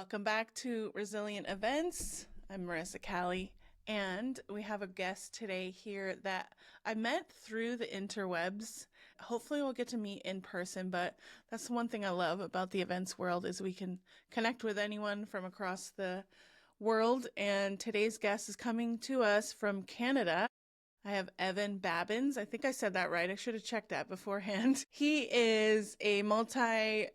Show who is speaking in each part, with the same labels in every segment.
Speaker 1: Welcome back to Resilient Events. I'm Marissa Callie, and we have a guest today here that I met through the interwebs. Hopefully we'll get to meet in person, but that's one thing I love about the events world is we can connect with anyone from across the world. And today's guest is coming to us from Canada. I have Evan Babins. I think I said that right. I should have checked that beforehand. He is a multi-time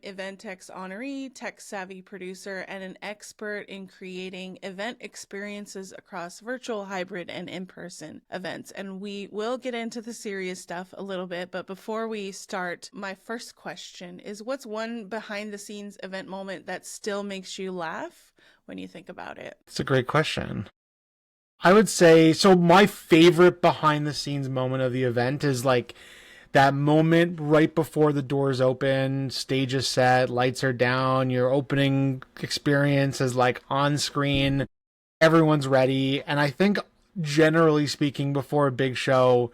Speaker 1: Eventex honoree, tech-savvy producer, and an expert in creating event experiences across virtual, hybrid, and in-person events. And we will get into the serious stuff a little bit, but before we start, my first question is, what's one behind-the-scenes event moment that still makes you laugh when you think about it?
Speaker 2: It's a great question. I would say, so my favorite behind the scenes moment of the event is like that moment right before the doors open, stage is set, lights are down, your opening experience is like on screen, everyone's ready. And I think generally speaking, before a big show,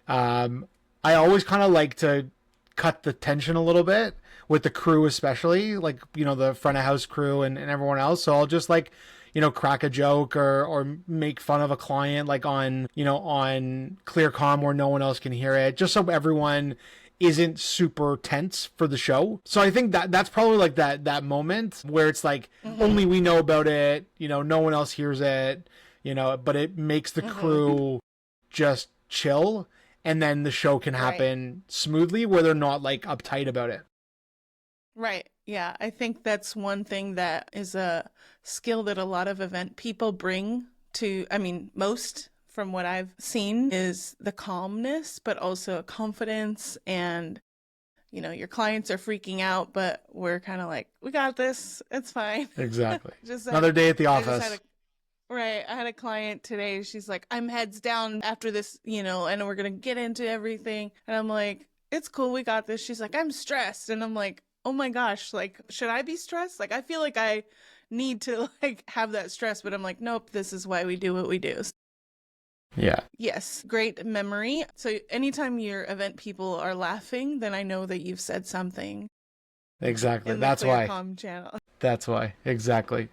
Speaker 2: I always kind of like to cut the tension a little bit with the crew, especially like, the front of house crew and everyone else. So I'll just like, crack a joke or make fun of a client like on clear comm where no one else can hear it, just so everyone isn't super tense for the show. So I think that's probably like that moment where it's like only we know about it, no one else hears it, but it makes the crew just chill, and then the show can happen smoothly where they're not like uptight about it.
Speaker 1: Right. Yeah, I think that's one thing that is a skill that a lot of event people bring to, most from what I've seen is the calmness, but also confidence. And, your clients are freaking out, but we're kind of like, we got this. It's fine.
Speaker 2: Exactly. Another day at the office.
Speaker 1: I had a client today. She's like, I'm heads down after this, and we're going to get into everything. And I'm like, it's cool. We got this. She's like, I'm stressed. And I'm like, oh my gosh, like, should I be stressed? Like, I feel like I need to like have that stress, but I'm like, nope, this is why we do what we do.
Speaker 2: Yeah.
Speaker 1: Yes. Great memory. So anytime your event people are laughing, then I know that you've said something.
Speaker 2: Exactly.
Speaker 1: In the
Speaker 2: That's why.
Speaker 1: ClearComm channel.
Speaker 2: That's why. Exactly.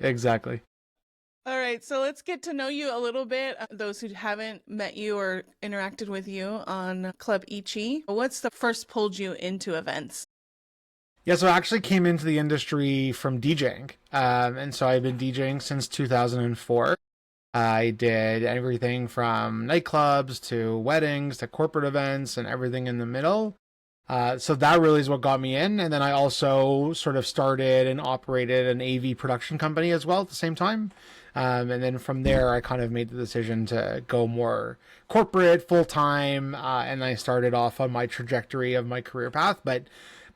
Speaker 1: All right, so let's get to know you a little bit. Those who haven't met you or interacted with you on Club Ichi, what's the first pulled you into events?
Speaker 2: Yeah, so I actually came into the industry from DJing. And so I've been DJing since 2004. I did everything from nightclubs to weddings to corporate events and everything in the middle. So that really is what got me in. And then I also sort of started and operated an AV production company as well at the same time. And then from there, I kind of made the decision to go more corporate, full-time. And I started off on my trajectory of my career path. But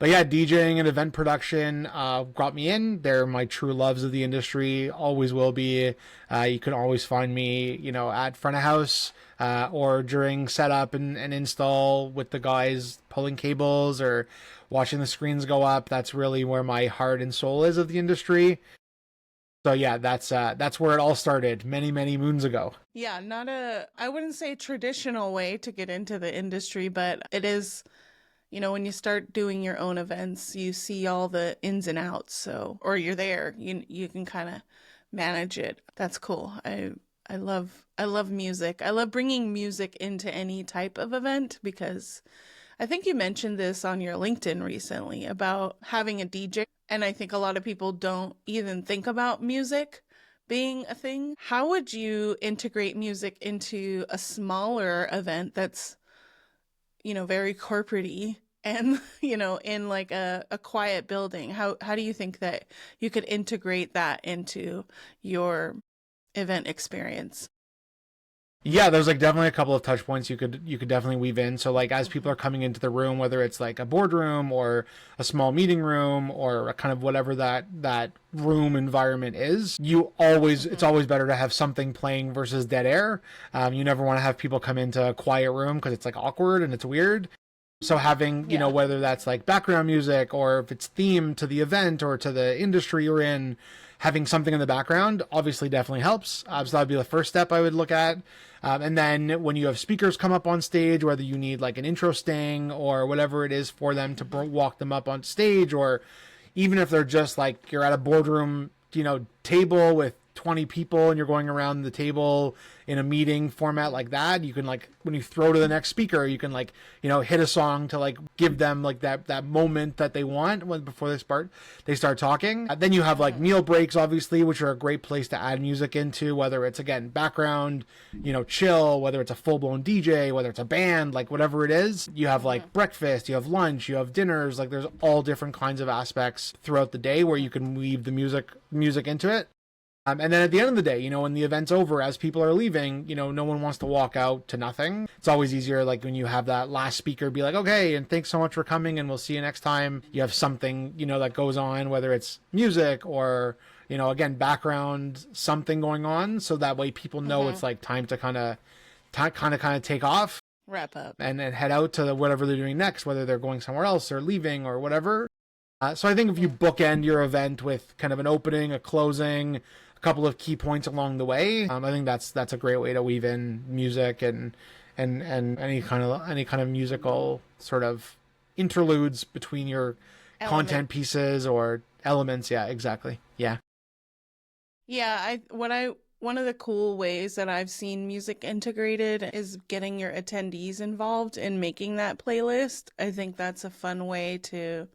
Speaker 2: yeah, DJing and event production got me in. They're my true loves of the industry, always will be. You can always find me, at front of house or during setup and install with the guys pulling cables or watching the screens go up. That's really where my heart and soul is of the industry. So yeah, that's where it all started many moons ago.
Speaker 1: Yeah, I wouldn't say traditional way to get into the industry, but it is, when you start doing your own events, you see all the ins and outs. Or you're there, you can kind of manage it. That's cool. I love music. I love bringing music into any type of event because I think you mentioned this on your LinkedIn recently about having a DJ. And I think a lot of people don't even think about music being a thing. How would you integrate music into a smaller event that's, very corporate-y and, in like a quiet building? How do you think that you could integrate that into your event experience?
Speaker 2: Yeah, there's like definitely a couple of touch points you could definitely weave in. So like as people are coming into the room, whether it's like a boardroom or a small meeting room or a kind of whatever that room environment is, it's always better to have something playing versus dead air. You never want to have people come into a quiet room because it's like awkward and it's weird. So having, whether that's like background music or if it's themed to the event or to the industry you're in, having something in the background obviously definitely helps. So that'd be the first step I would look at. And then when you have speakers come up on stage, whether you need like an intro sting or whatever it is for them to walk them up on stage, or even if they're just like you're at a boardroom, table with 20 people and you're going around the table in a meeting format like that, you can like when you throw to the next speaker, you can like hit a song to like give them like that moment that they want before they start talking. Then you have like meal breaks, obviously, which are a great place to add music into, whether it's again background, chill, whether it's a full-blown DJ, whether it's a band, like whatever it is. You have like breakfast, you have lunch, you have dinners, like there's all different kinds of aspects throughout the day where you can weave the music into it. And then at the end of the day, when the event's over, as people are leaving, no one wants to walk out to nothing. It's always easier, like when you have that last speaker be like, okay, and thanks so much for coming, and we'll see you next time. You have something, that goes on, whether it's music or, again, background, something going on. So that way people know it's like time to kind of take off.
Speaker 1: Wrap up.
Speaker 2: And then head out to whatever they're doing next, whether they're going somewhere else or leaving or whatever. So I think if you bookend your event with kind of an opening, a closing, couple of key points along the way, I think that's a great way to weave in music and any kind of musical sort of interludes between your content pieces or elements. Yeah, exactly. Yeah.
Speaker 1: One of the cool ways that I've seen music integrated is getting your attendees involved in making that playlist. I think that's a fun way to,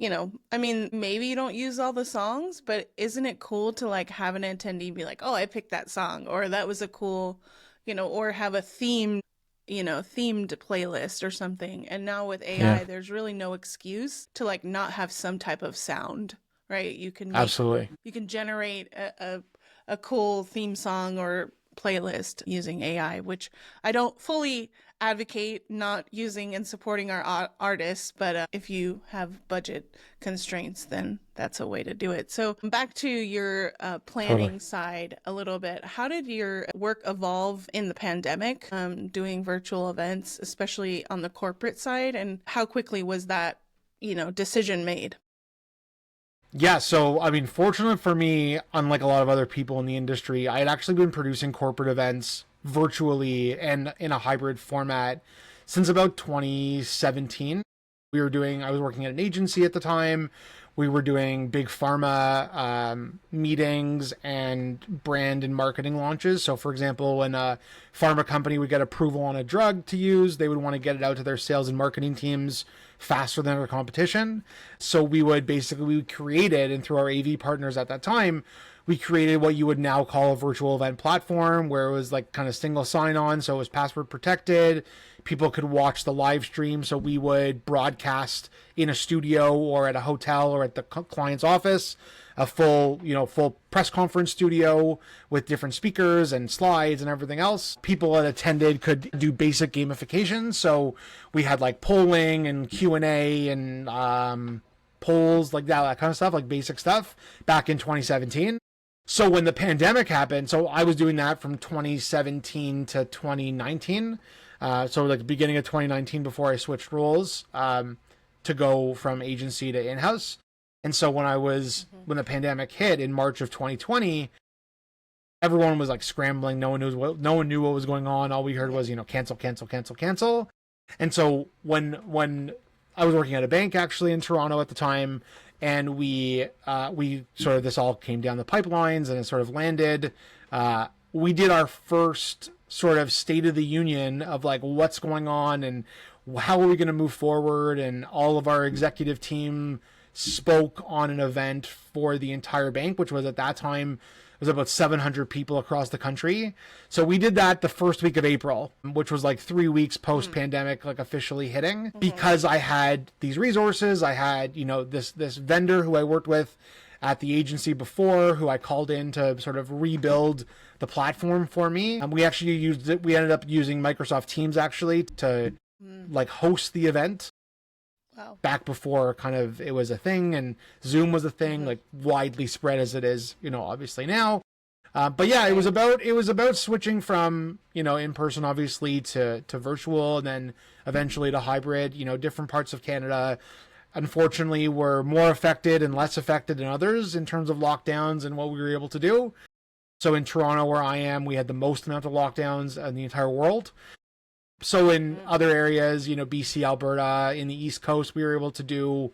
Speaker 1: maybe you don't use all the songs, but isn't it cool to like have an attendee be like, oh, I picked that song, or that was a cool, or have a themed playlist or something. And now with AI, there's really no excuse to like not have some type of sound, right? You can generate a cool theme song or playlist using AI, which I don't fully advocate not using and supporting our artists, but if you have budget constraints, then that's a way to do it. So back to your planning side a little bit. How did your work evolve in the pandemic, doing virtual events, especially on the corporate side, and how quickly was that, decision made?
Speaker 2: Yeah, so fortunately for me, unlike a lot of other people in the industry, I had actually been producing corporate events virtually and in a hybrid format since about 2017. I was working at an agency at the time. We were doing big pharma meetings and brand and marketing launches. So for example, when a pharma company would get approval on a drug to use, they would want to get it out to their sales and marketing teams faster than their competition. So we created, and through our AV partners at that time, we created what you would now call a virtual event platform, where it was like kind of single sign-on, so it was password protected. People could watch the live stream, so we would broadcast in a studio or at a hotel or at the client's office, a full press conference studio with different speakers and slides and everything else. People that attended could do basic gamification, so we had like polling and Q&A and polls like that kind of stuff, like basic stuff back in 2017. So when the pandemic happened, so I was doing that from 2017 to 2019. So like the beginning of 2019 before I switched roles to go from agency to in-house. And so when the pandemic hit in March of 2020, everyone was like scrambling. No one knew what was going on. All we heard was, cancel. And so when I was working at a bank actually in Toronto at the time, and we sort of, this all came down the pipelines and it sort of landed. We did our first sort of State of the Union of like what's going on and how are we going to move forward, and all of our executive team spoke on an event for the entire bank, which was at that time it was about 700 people across the country. So we did that the first week of April, which was like 3 weeks post-pandemic, like officially hitting. Because I had these resources, I had, this vendor who I worked with at the agency before, who I called in to sort of rebuild the platform for me. We ended up using Microsoft Teams actually to like host the event. Wow. Back before kind of it was a thing and Zoom was a thing, like widely spread as it is, obviously now. But yeah, it was about switching from, in person obviously to virtual, and then eventually to hybrid. Different parts of Canada unfortunately were more affected and less affected than others in terms of lockdowns and what we were able to do. So in Toronto, where I am, we had the most amount of lockdowns in the entire world. So in other areas, BC, Alberta, in the East Coast, we were able to do,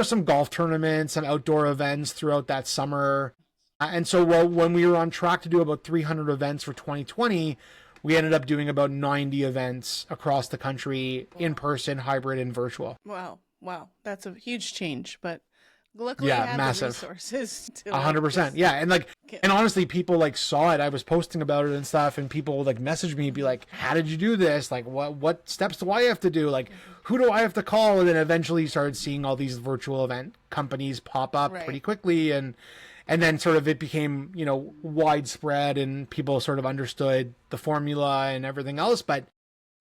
Speaker 2: some golf tournaments, some outdoor events throughout that summer. And so when we were on track to do about 300 events for 2020, we ended up doing about 90 events across the country, in person, hybrid, and virtual.
Speaker 1: Wow. That's a huge change, but luckily
Speaker 2: Yeah,
Speaker 1: I had
Speaker 2: massive.
Speaker 1: the resources to
Speaker 2: 100%. Yeah. And honestly, people like saw it. I was posting about it and stuff, and people like messaged me, be like, how did you do this? Like, what steps do I have to do? Like, who do I have to call? And then eventually started seeing all these virtual event companies pop up pretty quickly. And then sort of it became, widespread, and people sort of understood the formula and everything else. But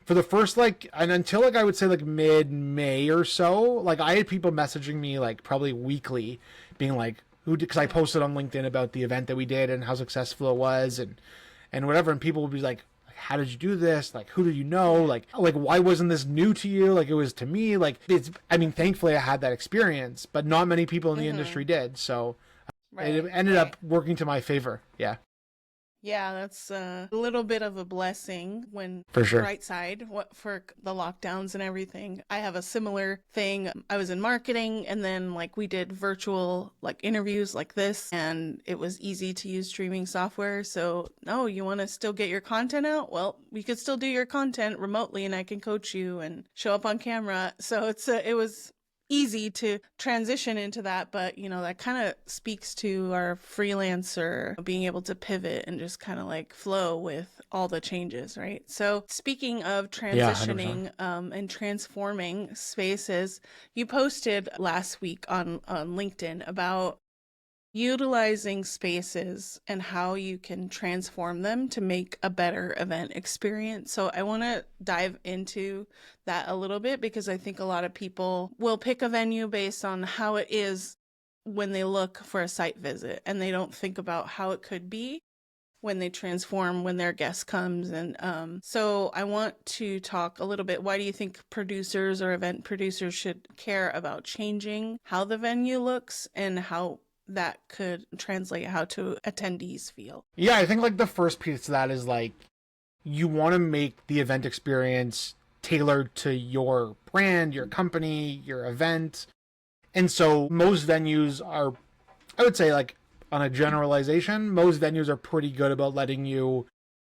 Speaker 2: for the first, and until I would say mid-May or so, I had people messaging me probably weekly being like, because I posted on LinkedIn about the event that we did and how successful it was and whatever. And people would be like, how did you do this? Who do you know? Why wasn't this new to you? It was to me. Thankfully I had that experience, but not many people in the industry did. So it ended up working to my favor. Yeah.
Speaker 1: Yeah, that's a little bit of a blessing when
Speaker 2: for sure.
Speaker 1: Right side for the lockdowns and everything. I have a similar thing. I was in marketing, and then we did virtual interviews like this, and it was easy to use streaming software. So, no, you want to still get your content out? Well, we could still do your content remotely, and I can coach you and show up on camera. So it was easy to transition into that, but that kind of speaks to our freelancer being able to pivot and just kind of flow with all the changes, right? So speaking of transitioning and transforming spaces, you posted last week on LinkedIn about utilizing spaces and how you can transform them to make a better event experience. So I want to dive into that a little bit, because I think a lot of people will pick a venue based on how it is when they look for a site visit, and they don't think about how it could be when they transform, when their guest comes. And so I want to talk a little bit, why do you think producers or event producers should care about changing how the venue looks and how that could translate how to attendees feel?
Speaker 2: Yeah, I think the first piece of that is you want to make the event experience tailored to your brand, your company, your event. And so most venues are, I would say on a generalization, most venues are pretty good about letting you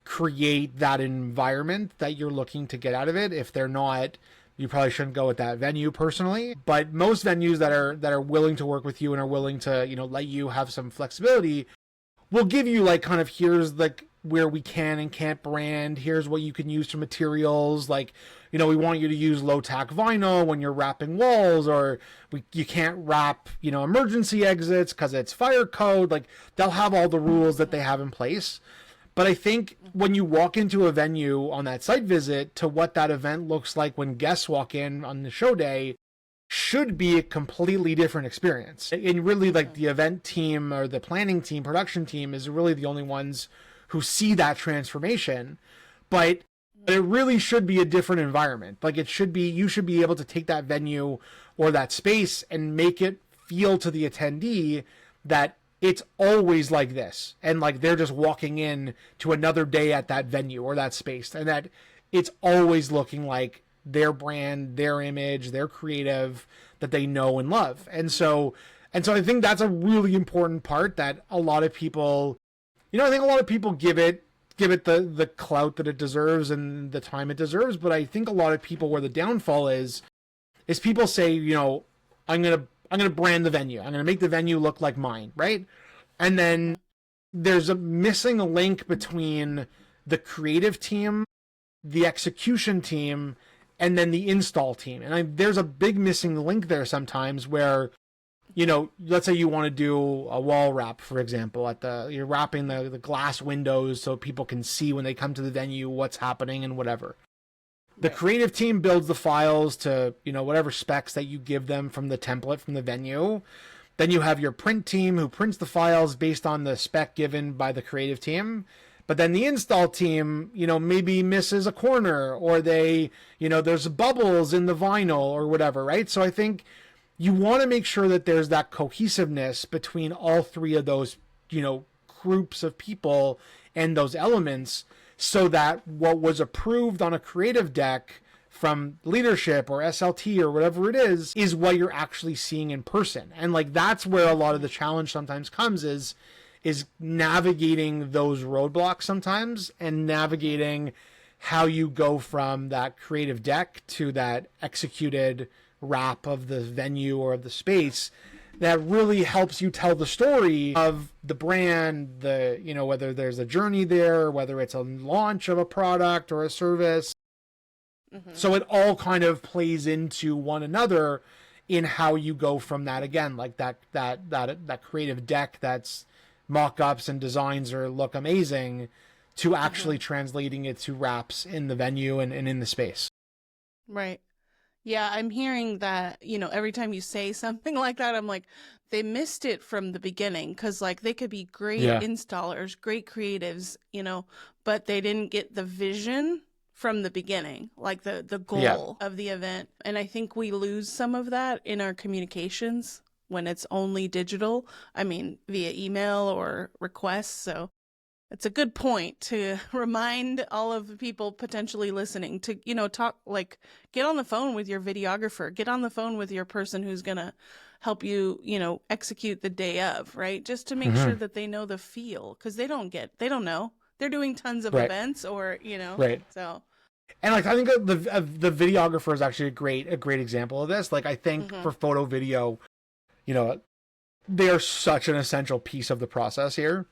Speaker 2: create that environment that you're looking to get out of it. If they're not, you probably shouldn't go with that venue personally. But most venues that are willing to work with you and are willing to, let you have some flexibility will give you here's where we can and can't brand. Here's what you can use for materials. We want you to use low tack vinyl when you're wrapping walls, or you can't wrap, emergency exits because it's fire code. They'll have all the rules that they have in place. But I think when you walk into a venue on that site visit to what that event looks like when guests walk in on the show day should be a completely different experience. And really the event team or the planning team, production team is really the only ones who see that transformation. But it really should be a different environment. You should be able to take that venue or that space and make it feel to the attendee that it's always like this, and they're just walking in to another day at that venue or that space, and that it's always looking like their brand, their image, their creative that they know and love. And so I think that's a really important part that a lot of people, I think a lot of people give it the clout that it deserves and the time it deserves. But I think a lot of people, where the downfall is people say, I'm going to brand the venue. I'm going to make the venue look like mine, right? And then there's a missing link between the creative team, the execution team, and then the install team. And there's a big missing link there sometimes where, let's say you want to do a wall wrap, for example, you're wrapping the glass windows so people can see when they come to the venue what's happening and whatever. The creative team builds the files to, whatever specs that you give them from the template from the venue. Then you have your print team who prints the files based on the spec given by the creative team. But then the install team, maybe misses a corner, or there's bubbles in the vinyl or whatever, right? So I think you want to make sure that there's that cohesiveness between all three of those, groups of people and those elements, so that what was approved on a creative deck from leadership or SLT or whatever it is what you're actually seeing in person. And like that's where a lot of the challenge sometimes comes is navigating those roadblocks sometimes, and navigating how you go from that creative deck to that executed wrap of the venue or of the space that really helps you tell the story of the brand, the, you know, whether there's a journey there, whether it's a launch of a product or a service. So it all kind of plays into one another in how you go from that, again, like that creative deck that's mock-ups and designs or look amazing, to actually translating it to wraps in the venue and in the space.
Speaker 1: Right. Yeah, I'm hearing that, you know, every time you say something like that, I'm like, they missed it from the beginning, because like they could be great installers, great creatives, you know, but they didn't get the vision from the beginning, like the goal of the event. And I think we lose some of that in our communications when it's only digital. I mean, via email or requests. So it's a good point to remind all of the people potentially listening to, you know, talk, like, get on the phone with your videographer, get on the phone with your person who's going to help you, you know, execute the day of, right? Just to make sure that they know the feel, because they don't know. They're doing tons of events, or, you know, so.
Speaker 2: And like, I think the videographer is actually a great example of this. Like, I think for photo video, you know, they are such an essential piece of the process here.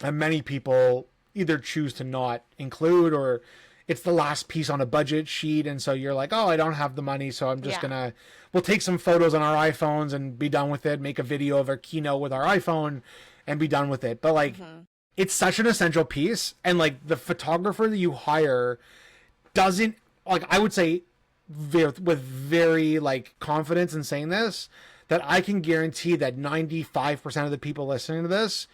Speaker 2: And many people either choose to not include, or it's the last piece on a budget sheet. And so you're like, oh, I don't have the money, so I'm just we'll take some photos on our iPhones and be done with it, make a video of our keynote with our iPhone and be done with it. But like, it's such an essential piece. And like, the photographer that you hire doesn't, like, I would say with very like confidence in saying this, that I can guarantee that 95% of the people listening to this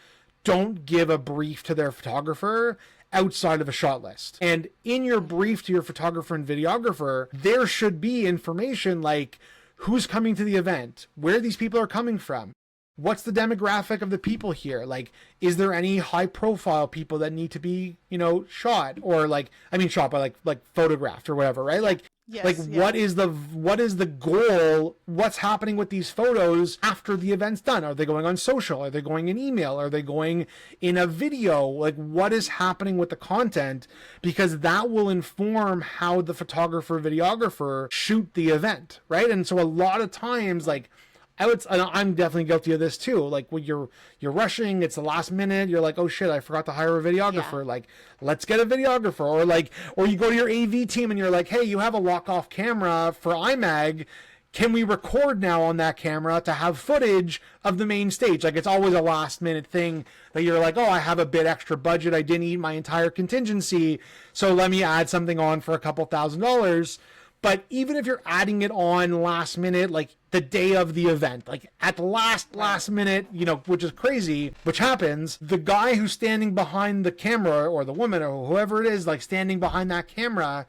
Speaker 2: don't give a brief to their photographer outside of a shot list. And in your brief to your photographer and videographer, there should be information like who's coming to the event, where these people are coming from, what's the demographic of the people here, like, is there any high profile people that need to be, you know, shot, or like, I mean shot, but like photographed or whatever, right? Like, what is the goal? What's happening with these photos after the event's done? Are they going on social? Are they going in email? Are they going in a video? Like, what is happening with the content? Because that will inform how the photographer, videographer shoot the event, right? And so a lot of times, like, I'm definitely guilty of this too. Like, when you're rushing, it's the last minute, you're like, oh shit, I forgot to hire a videographer. Like, let's get a videographer. Or you go to your AV team and you're like, hey, you have a lock-off camera for iMag. Can we record now on that camera to have footage of the main stage? Like, it's always a last minute thing that you're like, oh, I have a bit extra budget, I didn't eat my entire contingency, so let me add something on for a couple $1,000s. But even if you're adding it on last minute, like the day of the event, like at the last minute, you know, which is crazy, which happens, the guy who's standing behind the camera, or the woman or whoever it is, like standing behind that camera,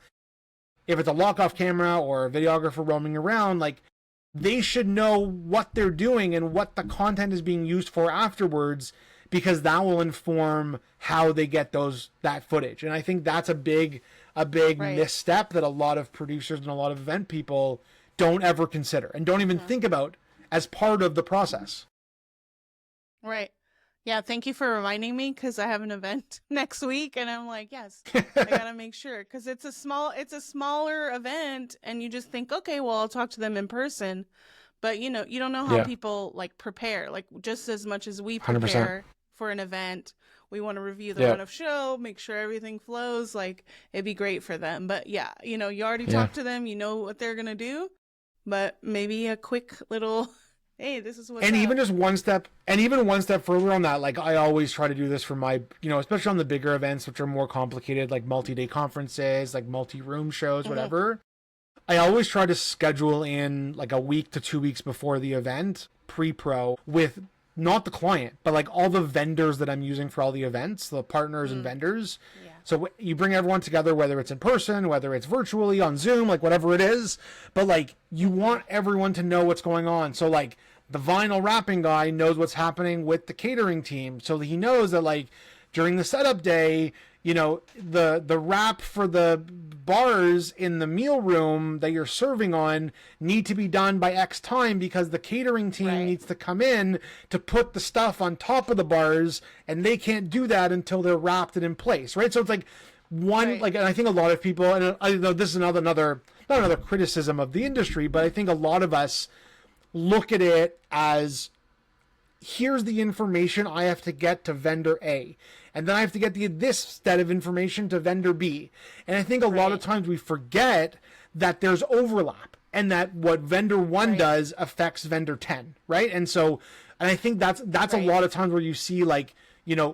Speaker 2: if it's a lock-off camera or a videographer roaming around, like, they should know what they're doing and what the content is being used for afterwards, because that will inform how they get that footage. And I think that's a big misstep that a lot of producers and a lot of event people don't ever consider and don't even think about as part of the process.
Speaker 1: Right. Yeah. Thank you for reminding me, because I have an event next week, and I'm like, yes, I gotta make sure, because it's a smaller event, and you just think, okay, well, I'll talk to them in person, but you know, you don't know how people like prepare, like just as much as we prepare 100%. For an event. We want to review the run of show, make sure everything flows. Like, it'd be great for them. But yeah, you know, you already talked to them, you know what they're going to do, but maybe a quick little, hey, this is what's up.
Speaker 2: Even one step further on that, like, I always try to do this for my, you know, especially on the bigger events, which are more complicated, like multi-day conferences, like multi-room shows, whatever. I always try to schedule in like a week to 2 weeks before the event, pre-pro, with not the client, but like all the vendors that I'm using for all the events, the partners and vendors. Yeah. So you bring everyone together, whether it's in person, whether it's virtually on Zoom, like whatever it is, but like, you want everyone to know what's going on. So like, the vinyl wrapping guy knows what's happening with the catering team. So he knows that like during the setup day, the wrap for the bars in the meal room that you're serving on need to be done by X time because the catering team needs to come in to put the stuff on top of the bars, and they can't do that until they're wrapped and in place, right? So it's like and I think a lot of people, and I know this is not another criticism of the industry, but I think a lot of us look at it as, here's the information I have to get to vendor A, and then I have to get this set of information to vendor B. And I think a lot of times we forget that there's overlap and that what vendor 1 does affects vendor 10, right? And I think that's a lot of times where you see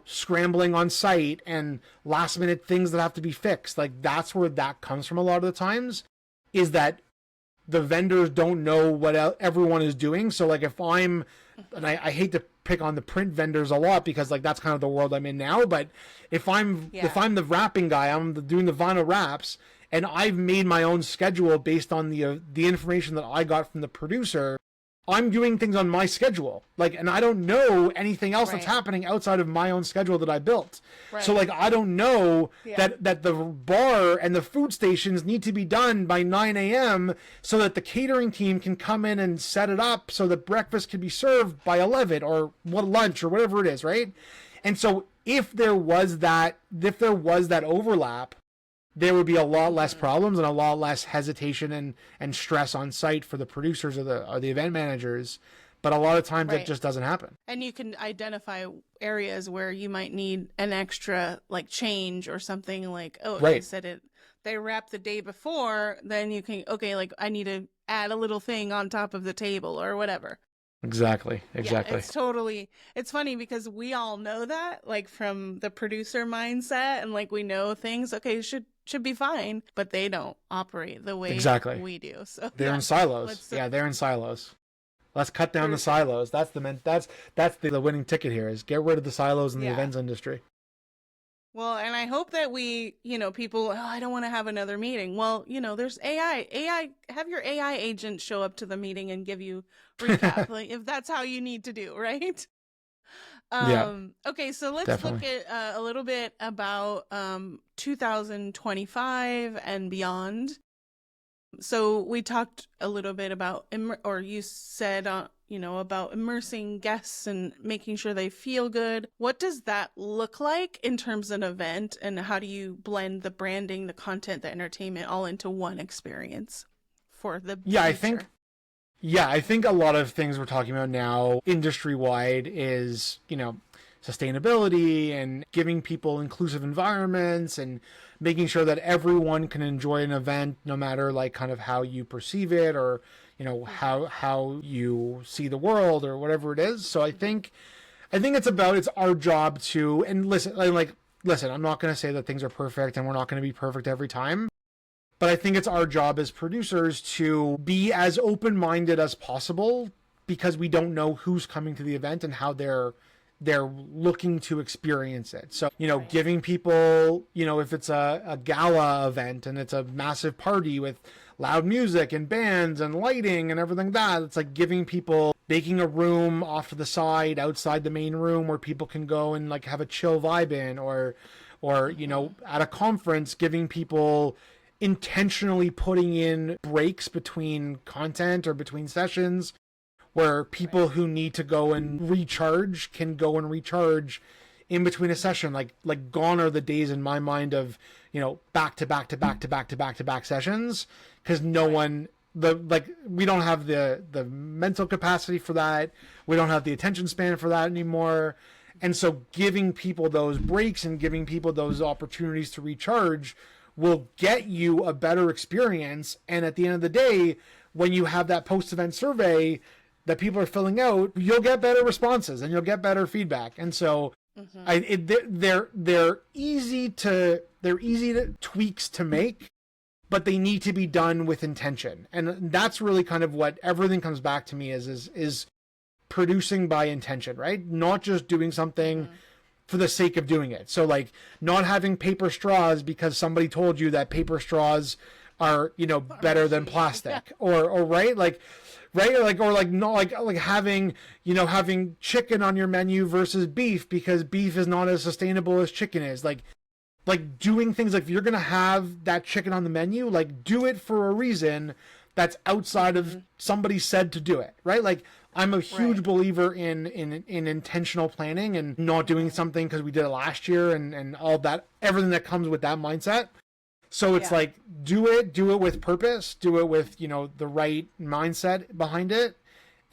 Speaker 2: scrambling on site and last minute things that have to be fixed. Like that's where that comes from a lot of the times, is that the vendors don't know what everyone is doing. So like if I'm, and I hate to pick on the print vendors a lot because like that's kind of the world I'm in now, but if I'm the wrapping guy, I'm doing the vinyl wraps, and I've made my own schedule based on the information that I got from the producer, I'm doing things on my schedule, and I don't know anything else that's happening outside of my own schedule that I built. So I don't know that the bar and the food stations need to be done by 9 a.m. so that the catering team can come in and set it up so that breakfast can be served by 11 or lunch or whatever it is, right? And so if there was that overlap, there would be a lot less problems and a lot less hesitation and stress on site for the producers or the event managers. But a lot of times it just doesn't happen.
Speaker 1: And you can identify areas where you might need an extra change or something they said they wrapped the day before, then you can, I need to add a little thing on top of the table or whatever.
Speaker 2: Exactly.
Speaker 1: Yeah, it's funny because we all know that from the producer mindset, and we know things, should be fine, but they don't operate the way we do. So
Speaker 2: they're in silos. They're in silos. Let's cut down the silos. That's the winning ticket here, is get rid of the silos in the events industry.
Speaker 1: Well, and I hope that we, people, I don't want to have another meeting. Well, there's AI, have your AI agent show up to the meeting and give you recap, if that's how you need to do, right? Okay, so let's look at a little bit about 2025 and beyond. So we talked a little bit about, you said, about immersing guests and making sure they feel good. What does that look like in terms of an event, and how do you blend the branding, the content, the entertainment all into one experience for the future?
Speaker 2: I think a lot of things we're talking about now industry-wide is, sustainability and giving people inclusive environments and making sure that everyone can enjoy an event no matter kind of how you perceive it or, how you see the world or whatever it is. So I think it's our job to, and listen, I'm not going to say that things are perfect and we're not going to be perfect every time. But I think it's our job as producers to be as open-minded as possible, because we don't know who's coming to the event and how they're looking to experience it. So, giving people, if it's a gala event and it's a massive party with loud music and bands and lighting and everything it's giving people, making a room off to the side outside the main room where people can go and have a chill vibe in, or at a conference, giving people intentionally putting in breaks between content or between sessions where people who need to go and recharge can go and recharge in between a session. Gone are the days in my mind of, back to back to back to back to back to back sessions, because we don't have the mental capacity for that. We don't have the attention span for that anymore. And so giving people those breaks and giving people those opportunities to recharge will get you a better experience. And at the end of the day, when you have that post-event survey that people are filling out, you'll get better responses and you'll get better feedback. And so they're easy to tweaks to make, but they need to be done with intention. And that's really kind of what everything comes back to me is producing by intention, right? Not just doing something for the sake of doing it. So not having paper straws because somebody told you that paper straws are, better than plastic, or having, having chicken on your menu versus beef because beef is not as sustainable as chicken is. like doing things like if you're going to have that chicken on the menu, like do it for a reason that's outside of somebody said to do it, right? Like I'm a huge believer in intentional planning and not doing something because we did it last year and all that, everything that comes with that mindset. So it's like, do it with purpose, do it with, you know, the right mindset behind it.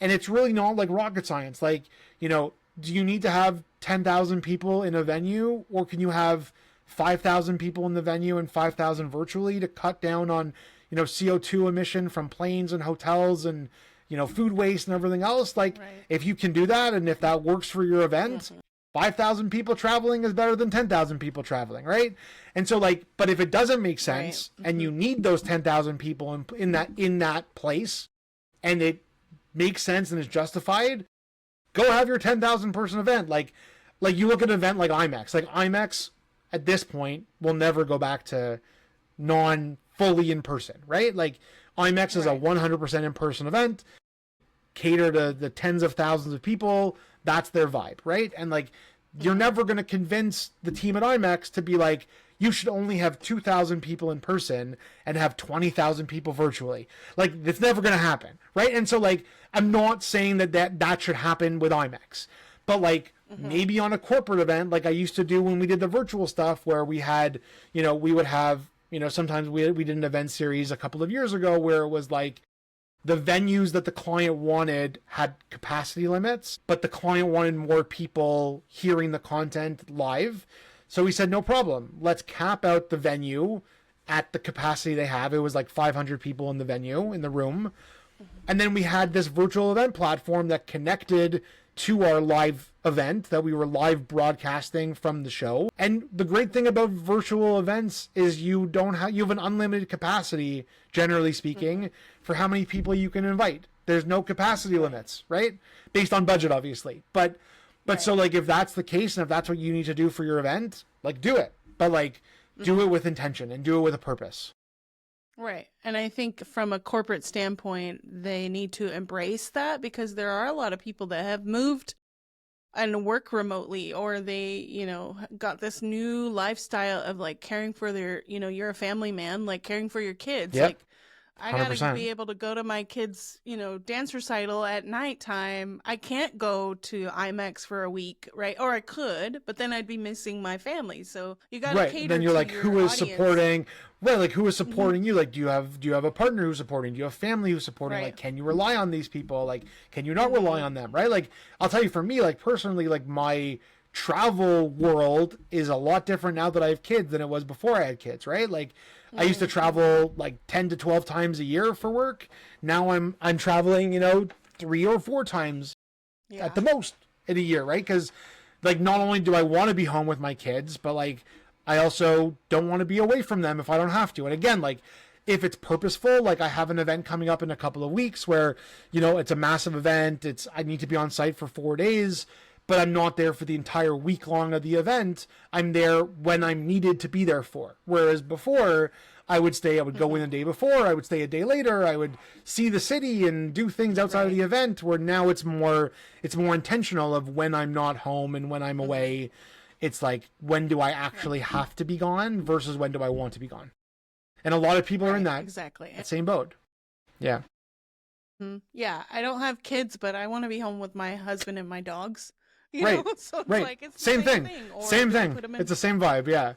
Speaker 2: And it's really not like rocket science. Like, you know, do you need to have 10,000 people in a venue, or can you have 5,000 people in the venue and 5,000 virtually to cut down on, you know, CO2 emission from planes and hotels and, you know, food waste and everything else? Like, if you can do that, and if that works for your event, 5,000 people traveling is better than 10,000 people traveling, right? And so, like, but if it doesn't make sense and you need those 10,000 people in that place, and it makes sense and is justified, go have your 10,000 person event. Like you look at an event like IMEX. Like IMEX at this point will never go back to fully in person, right? Like IMEX is a 100% in person event, cater to the tens of thousands of people. That's their vibe, right? And like, you're never going to convince the team at IMEX to be like, you should only have 2,000 people in person and have 20,000 people virtually. Like, it's never going to happen, right? And so, like, I'm not saying that should happen with IMEX, but like maybe on a corporate event, like I used to do when we did the virtual stuff, where we had, you know, we would have, you know, sometimes we did an event series a couple of years ago where it was like, the venues that the client wanted had capacity limits, but the client wanted more people hearing the content live. So we said, no problem. Let's cap out the venue at the capacity they have. It was like 500 people in the venue, in the room. And then we had this virtual event platform that connected to our live event that we were live broadcasting from the show. And the great thing about virtual events is you have an unlimited capacity, generally speaking, for how many people you can invite. There's no capacity limits, right? Based on budget, obviously. But so like, if that's the case and if that's what you need to do for your event, like do it. But like, do it with intention and do it with a purpose.
Speaker 1: Right. And I think from a corporate standpoint, they need to embrace that, because there are a lot of people that have moved and work remotely, or they, you know, got this new lifestyle of like caring for their, you know, you're a family man, like caring for your kids.
Speaker 2: Yep.
Speaker 1: Like, I gotta
Speaker 2: 100%.
Speaker 1: be able to go to my kids', you know, dance recital at nighttime. I can't go to IMEX for a week, right? Or I could, but then I'd be missing my family. So you gotta cater
Speaker 2: Then you're
Speaker 1: to
Speaker 2: like,
Speaker 1: your
Speaker 2: who is
Speaker 1: audience.
Speaker 2: supporting? Right, like who is supporting you? Like, do you have a partner who's supporting? Do you have family who's supporting?
Speaker 1: Right.
Speaker 2: Like, can you rely on these people? Like, can you not rely on them? Right? Like, I'll tell you, for me, like personally, like my travel world is a lot different now that I have kids than it was before I had kids. Right? Like, I used to travel like 10 to 12 times a year for work. Now I'm traveling, you know, 3 or 4 times at the most in a year, right? Because like, not only do I want to be home with my kids, but like, I also don't want to be away from them if I don't have to. And again, like, if it's purposeful, like I have an event coming up in a couple of weeks where, you know, it's a massive event. I need to be on site for 4 days, but I'm not there for the entire week long of the event. I'm there when I'm needed to be there for. Whereas before, I would go in the day before, I would stay a day later, I would see the city and do things outside of the event, where now it's more intentional of when I'm not home and when I'm away. It's like, when do I actually have to be gone versus when do I want to be gone? And a lot of people are in that same boat. Yeah.
Speaker 1: Yeah, I don't have kids, but I want to be home with my husband and my dogs. You
Speaker 2: Right.
Speaker 1: know? So it's
Speaker 2: Right.
Speaker 1: like, it's the
Speaker 2: Same thing.
Speaker 1: Or
Speaker 2: Same
Speaker 1: do I
Speaker 2: thing.
Speaker 1: put 'em in-
Speaker 2: It's the same vibe. Yeah.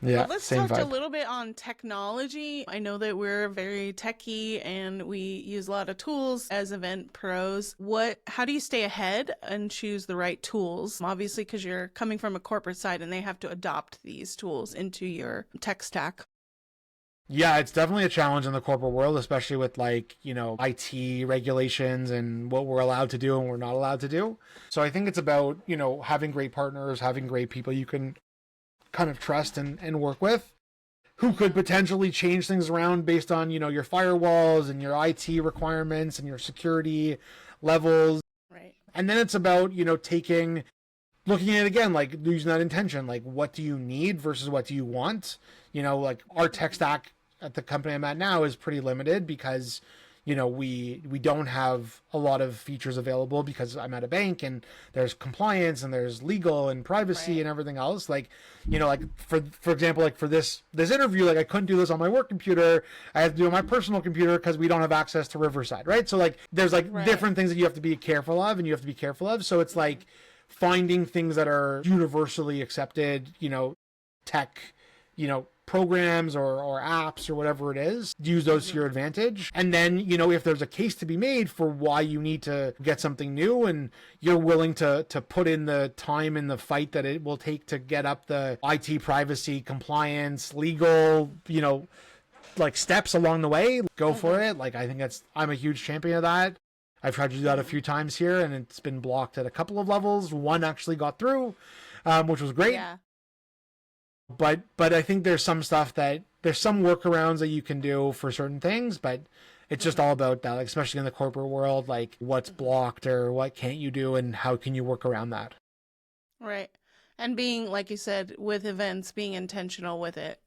Speaker 2: Yeah.
Speaker 1: But let's
Speaker 2: same
Speaker 1: talk
Speaker 2: vibe.
Speaker 1: a little bit on technology. I know that we're very techy and we use a lot of tools as event pros. How do you stay ahead and choose the right tools? Obviously, because you're coming from a corporate side and they have to adopt these tools into your tech stack.
Speaker 2: Yeah, it's definitely a challenge in the corporate world, especially with like, you know, IT regulations and what we're allowed to do and we're not allowed to do. So I think it's about, you know, having great partners, having great people you can kind of trust and work with, who could potentially change things around based on, you know, your firewalls and your IT requirements and your security levels.
Speaker 1: Right.
Speaker 2: And then it's about, you know, looking at it again, like using that intention, like what do you need versus what do you want? You know, like our tech stack at the company I'm at now is pretty limited because, we don't have a lot of features available because I'm at a bank and there's compliance and there's legal and privacy and everything else. Like, like for example, like for this interview, like I couldn't do this on my work computer. I had to do it on my personal computer because we don't have access to Riverside, right? So like there's like different things that you have to be careful of and you have to be careful of. So it's like finding things that are universally accepted, tech, programs or apps or whatever it is, use those to your advantage. And then, if there's a case to be made for why you need to get something new and you're willing to put in the time and the fight that it will take to get up the IT privacy, compliance, legal, like steps along the way, go for it. Like, I think I'm a huge champion of that. I've tried to do that a few times here and it's been blocked at a couple of levels. One actually got through, which was great.
Speaker 1: Yeah.
Speaker 2: But I think there's some stuff there's some workarounds that you can do for certain things, but it's just all about that, like, especially in the corporate world, like what's blocked or what can't you do and how can you work around that.
Speaker 1: Right. And being, like you said, with events, being intentional with it,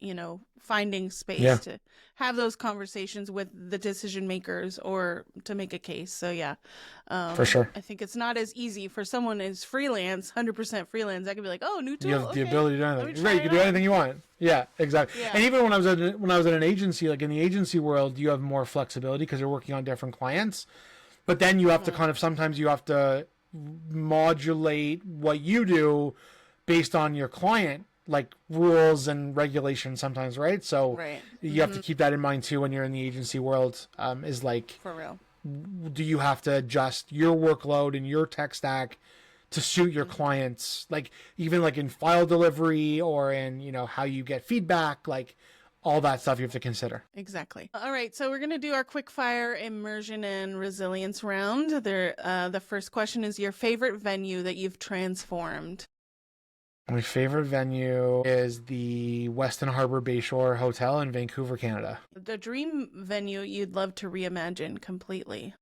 Speaker 1: finding space to have those conversations with the decision makers or to make a case. So yeah,
Speaker 2: for sure.
Speaker 1: I think it's not as easy for someone who's freelance, 100% freelance. I could be like, oh, new tool.
Speaker 2: You have the ability to do anything. Right, you can do
Speaker 1: out.
Speaker 2: anything you want. Yeah, exactly.
Speaker 1: Yeah.
Speaker 2: And even when I was at an agency, like in the agency world, you have more flexibility because you're working on different clients. But then you have to sometimes you have to modulate what you do based on your client, like rules and regulations sometimes, right? So you have to keep that in mind too when you're in the agency world, is like,
Speaker 1: for real,
Speaker 2: do you have to adjust your workload and your tech stack to suit your clients? Like even like in file delivery or in, how you get feedback, like all that stuff you have to consider.
Speaker 1: Exactly. All right. So we're going to do our quickfire immersion and resilience round. The first question is your favorite venue that you've transformed.
Speaker 2: My favorite venue is the Westin Harbor Bayshore Hotel in Vancouver, Canada.
Speaker 1: The dream venue you'd love to reimagine completely.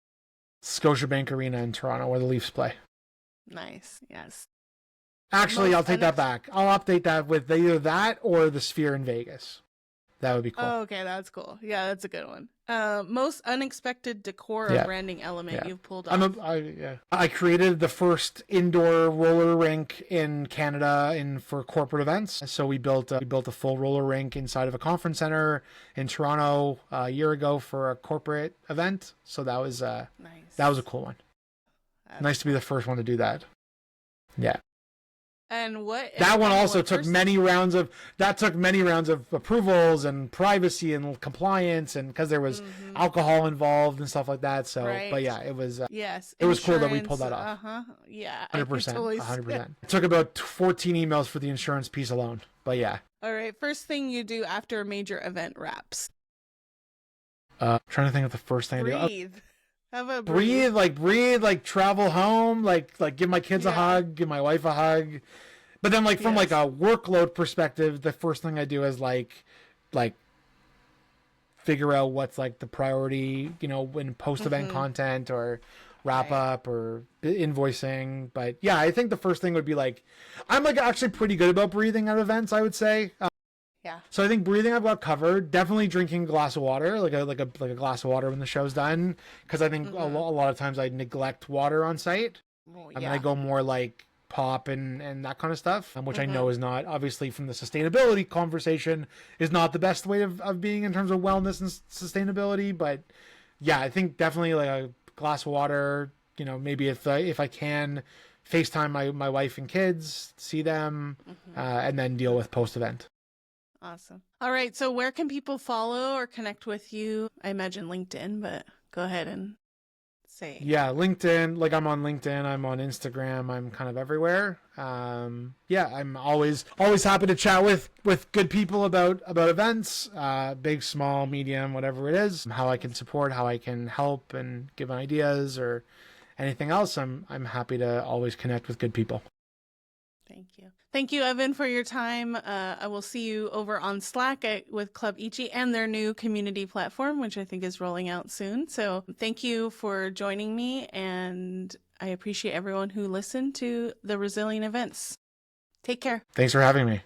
Speaker 2: Scotiabank Arena in Toronto where the Leafs play.
Speaker 1: Nice. Yes.
Speaker 2: Actually, I'll take that back. I'll update that with either that or the Sphere in Vegas. That would be cool.
Speaker 1: Oh, okay, that's cool. Yeah, that's a good one. Most unexpected decor or branding element you've pulled off.
Speaker 2: I created the first indoor roller rink in Canada for corporate events. So we built a full roller rink inside of a conference center in Toronto a year ago for a corporate event. So that was nice. That was a cool one. Nice to be the first one to do that. Yeah.
Speaker 1: And
Speaker 2: that one also took many rounds of approvals and privacy and compliance, and because there was alcohol involved and stuff like that. So, but yeah, it was it was cool that we pulled that off.
Speaker 1: Yeah,
Speaker 2: 100%, 100%. It took about 14 emails for the insurance piece alone. But yeah.
Speaker 1: All right, first thing you do after a major event wraps.
Speaker 2: Trying to think of the first thing I do.
Speaker 1: Breathe. Have a
Speaker 2: breathe, like travel home, like give my kids a hug, give my wife a hug. But then like from like a workload perspective, the first thing I do is like figure out what's like the priority, when post-event content or wrap up or invoicing. But yeah, I think the first thing would be like, I'm like actually pretty good about breathing at events, I would say.
Speaker 1: Yeah.
Speaker 2: So I think breathing I've got covered. Definitely drinking a glass of water, like a glass of water when the show's done, because I think a lot of times I neglect water on site. I mean, I go more like pop and that kind of stuff, which I know is not, obviously from the sustainability conversation, is not the best way of being in terms of wellness and sustainability. But yeah, I think definitely like a glass of water. Maybe if I can FaceTime my wife and kids, see them, and then deal with post event.
Speaker 1: Awesome. All right. So where can people follow or connect with you? I imagine LinkedIn, but go ahead and say.
Speaker 2: Yeah, LinkedIn. Like I'm on LinkedIn. I'm on Instagram. I'm kind of everywhere. Yeah, I'm always happy to chat with good people about events, big, small, medium, whatever it is. How I can support, how I can help and give ideas or anything else. I'm happy to always connect with good people.
Speaker 1: Thank you. Thank you, Evan, for your time. I will see you over on Slack with Club Ichi and their new community platform, which I think is rolling out soon. So thank you for joining me, and I appreciate everyone who listened to the Resilient Events. Take care.
Speaker 2: Thanks for having me.